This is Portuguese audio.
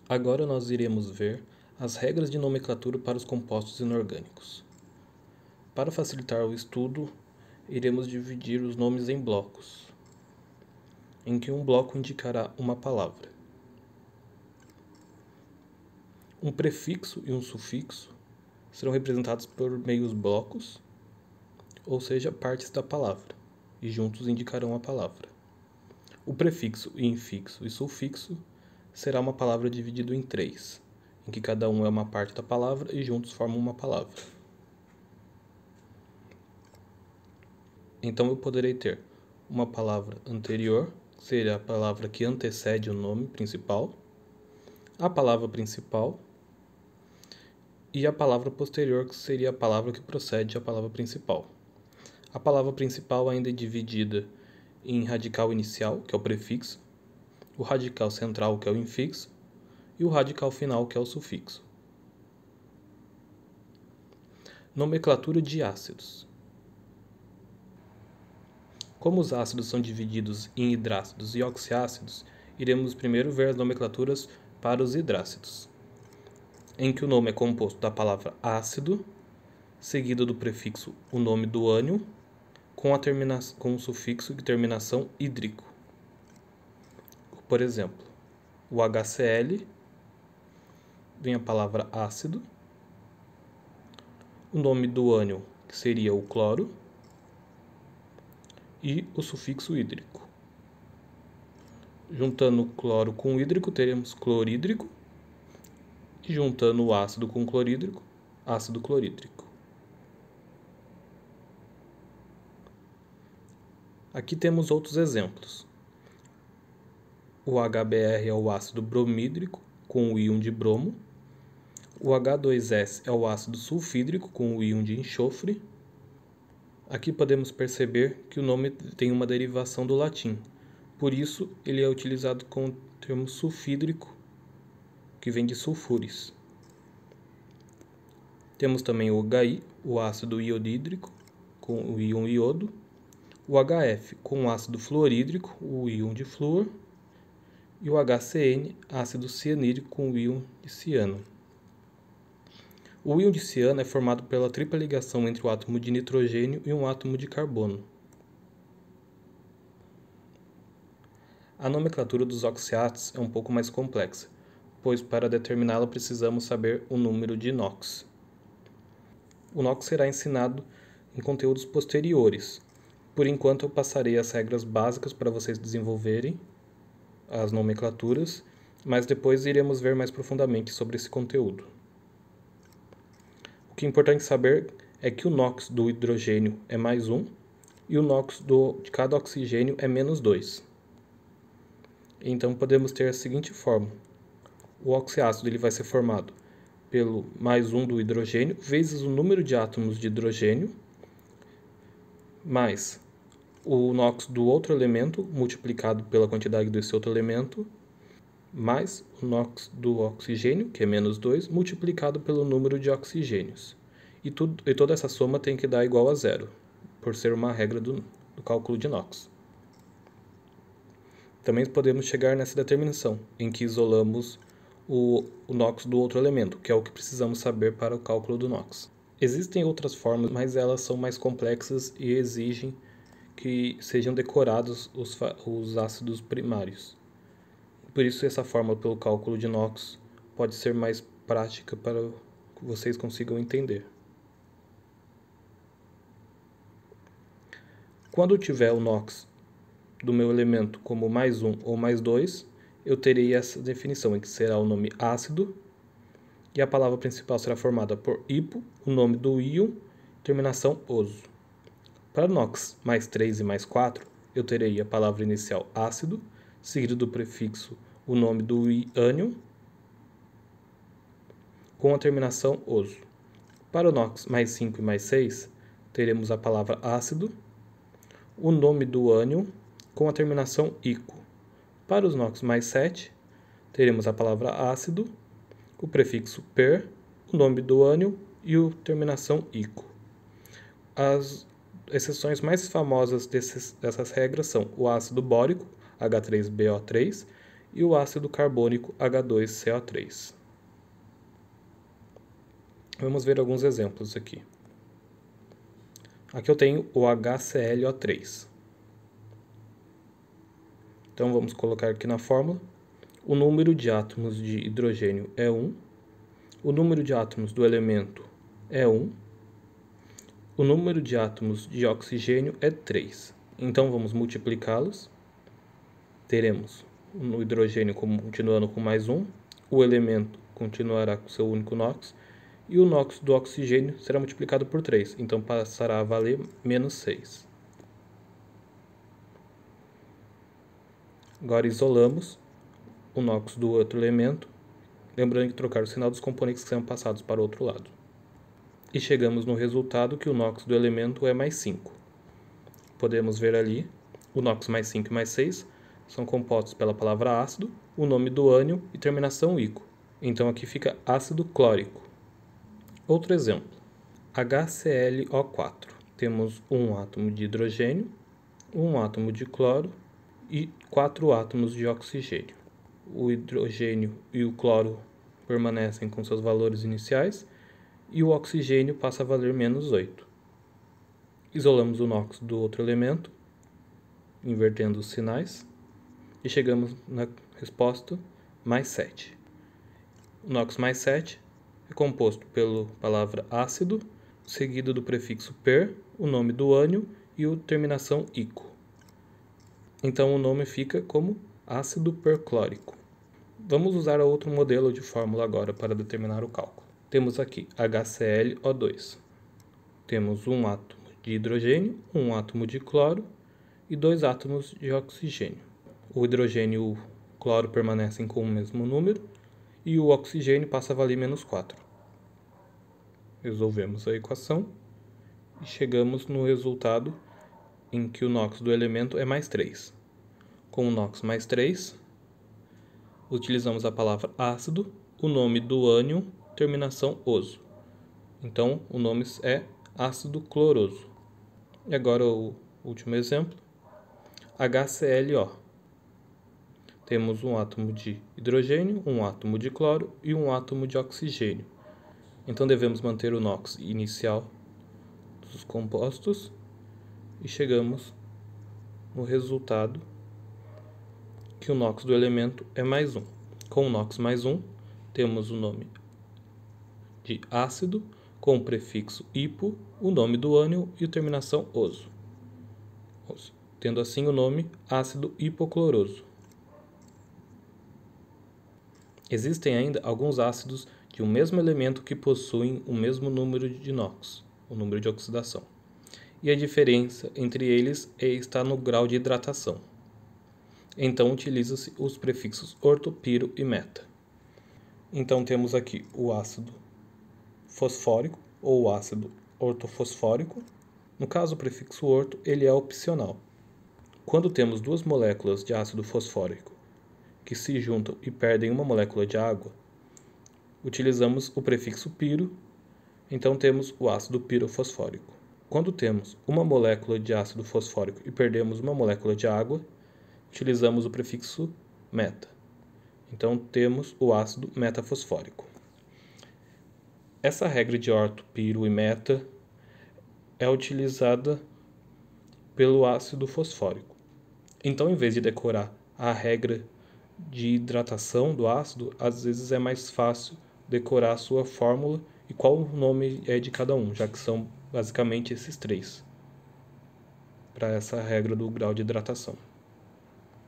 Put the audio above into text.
Agora nós iremos ver as regras de nomenclatura para os compostos inorgânicos. Para facilitar o estudo, iremos dividir os nomes em blocos, em que um bloco indicará uma palavra. Um prefixo e um sufixo serão representados por meios blocos, ou seja, partes da palavra, e juntos indicarão a palavra. O prefixo, infixo e sufixo será uma palavra dividida em três, em que cada um é uma parte da palavra e juntos formam uma palavra. Então eu poderei ter uma palavra anterior, que seria a palavra que antecede o nome principal, a palavra principal e a palavra posterior, que seria a palavra que procede à palavra principal. A palavra principal ainda é dividida em radical inicial, que é o prefixo, o radical central, que é o infixo, e o radical final, que é o sufixo. Nomenclatura de ácidos. Como os ácidos são divididos em hidrácidos e oxiácidos, iremos primeiro ver as nomenclaturas para os hidrácidos, em que o nome é composto da palavra ácido, seguido do prefixo o nome do ânion, com o sufixo de terminação hídrico. Por exemplo, o HCl vem a palavra ácido, o nome do ânion, que seria o cloro, e o sufixo hídrico. Juntando o cloro com o hídrico, teremos clorídrico, e juntando o ácido com o clorídrico, ácido clorídrico. Aqui temos outros exemplos. O HBr é o ácido bromídrico com o íon de bromo. O H2S é o ácido sulfídrico com o íon de enxofre. Aqui podemos perceber que o nome tem uma derivação do latim. Por isso, ele é utilizado com o termo sulfídrico, que vem de sulfures. Temos também o HI, o ácido iodídrico com o íon iodo. O HF com o ácido fluorídrico, o íon de flúor. E o HCN, ácido cianídrico com o íon de ciano. O íon de ciano é formado pela tripla ligação entre o átomo de nitrogênio e um átomo de carbono. A nomenclatura dos oxiatos é um pouco mais complexa, pois para determiná-la precisamos saber o número de NOx. O NOx será ensinado em conteúdos posteriores. Por enquanto eu passarei as regras básicas para vocês desenvolverem as nomenclaturas, mas depois iremos ver mais profundamente sobre esse conteúdo. O que é importante saber é que o NOx do hidrogênio é mais 1 e o NOx de cada oxigênio é menos 2. Então podemos ter a seguinte fórmula. O oxiácido ele vai ser formado pelo mais 1 do hidrogênio vezes o número de átomos de hidrogênio mais o NOx do outro elemento multiplicado pela quantidade desse outro elemento, mais o NOx do oxigênio, que é menos 2, multiplicado pelo número de oxigênios. E toda essa soma tem que dar igual a zero, por ser uma regra do cálculo de NOx. Também podemos chegar nessa determinação, em que isolamos o NOx do outro elemento, que é o que precisamos saber para o cálculo do NOx. Existem outras formas, mas elas são mais complexas e exigem que sejam decorados os ácidos primários. Por isso essa fórmula pelo cálculo de NOx pode ser mais prática para que vocês consigam entender. Quando eu tiver o NOx do meu elemento como mais 1 ou mais 2, eu terei essa definição, em que será o nome ácido, e a palavra principal será formada por hipo, o nome do íon, terminação oso. Para NOx mais 3 e mais 4, eu terei a palavra inicial ácido, seguido do prefixo o nome do ânion, com a terminação oso. Para o NOx mais 5 e mais 6, teremos a palavra ácido, o nome do ânion, com a terminação ico. Para os NOx mais 7, teremos a palavra ácido, o prefixo per, o nome do ânion e a terminação ico. As exceções mais famosas dessas regras são o ácido bórico, H3BO3, e o ácido carbônico H2CO3. Vamos ver alguns exemplos aqui. Aqui eu tenho o HClO3. Então vamos colocar aqui na fórmula. O número de átomos de hidrogênio é 1, o número de átomos do elemento é 1, o número de átomos de oxigênio é 3. Então vamos multiplicá-los. Teremos o hidrogênio continuando com mais 1, o elemento continuará com seu único NOx, e o NOx do oxigênio será multiplicado por 3, então passará a valer menos 6. Agora isolamos o NOx do outro elemento, lembrando de trocar o sinal dos componentes que serão passados para o outro lado. E chegamos no resultado que o NOx do elemento é mais 5. Podemos ver ali, o NOx mais 5 e mais 6 são compostos pela palavra ácido, o nome do ânion e terminação ico. Então aqui fica ácido clórico. Outro exemplo, HClO4. Temos um átomo de hidrogênio, um átomo de cloro e 4 átomos de oxigênio. O hidrogênio e o cloro permanecem com seus valores iniciais e o oxigênio passa a valer menos 8. Isolamos o NOx do outro elemento, invertendo os sinais, e chegamos na resposta mais 7. O NOx mais 7 é composto pela palavra ácido, seguido do prefixo per, o nome do ânion e a terminação ico. Então o nome fica como ácido perclórico. Vamos usar outro modelo de fórmula agora para determinar o cálculo. Temos aqui HClO2. Temos um átomo de hidrogênio, um átomo de cloro e 2 átomos de oxigênio. O hidrogênio e o cloro permanecem com o mesmo número e o oxigênio passa a valer menos 4. Resolvemos a equação e chegamos no resultado em que o NOx do elemento é mais 3. Com o NOx mais 3, utilizamos a palavra ácido, o nome do ânion, terminação oso. Então, o nome é ácido cloroso. E agora o último exemplo, HClO. Temos um átomo de hidrogênio, um átomo de cloro e um átomo de oxigênio. Então devemos manter o NOx inicial dos compostos e chegamos no resultado que o NOx do elemento é mais 1. Com o NOx mais 1, temos o nome de ácido, com o prefixo hipo, o nome do ânion e a terminação oso, tendo assim o nome ácido hipocloroso. Existem ainda alguns ácidos de um mesmo elemento que possuem o mesmo número de NOx, o número de oxidação, e a diferença entre eles está no grau de hidratação. Então utiliza-se os prefixos orto, piro e meta. Então temos aqui o ácido fosfórico ou ácido ortofosfórico. No caso, o prefixo orto ele é opcional. Quando temos duas moléculas de ácido fosfórico que se juntam e perdem uma molécula de água, utilizamos o prefixo piro, então temos o ácido pirofosfórico. Quando temos uma molécula de ácido fosfórico e perdemos uma molécula de água, utilizamos o prefixo meta. Então temos o ácido metafosfórico. Essa regra de orto, piro e meta é utilizada pelo ácido fosfórico. Então, em vez de decorar a regra de hidratação do ácido, às vezes é mais fácil decorar a sua fórmula e qual o nome é de cada um, já que são basicamente esses três, para essa regra do grau de hidratação.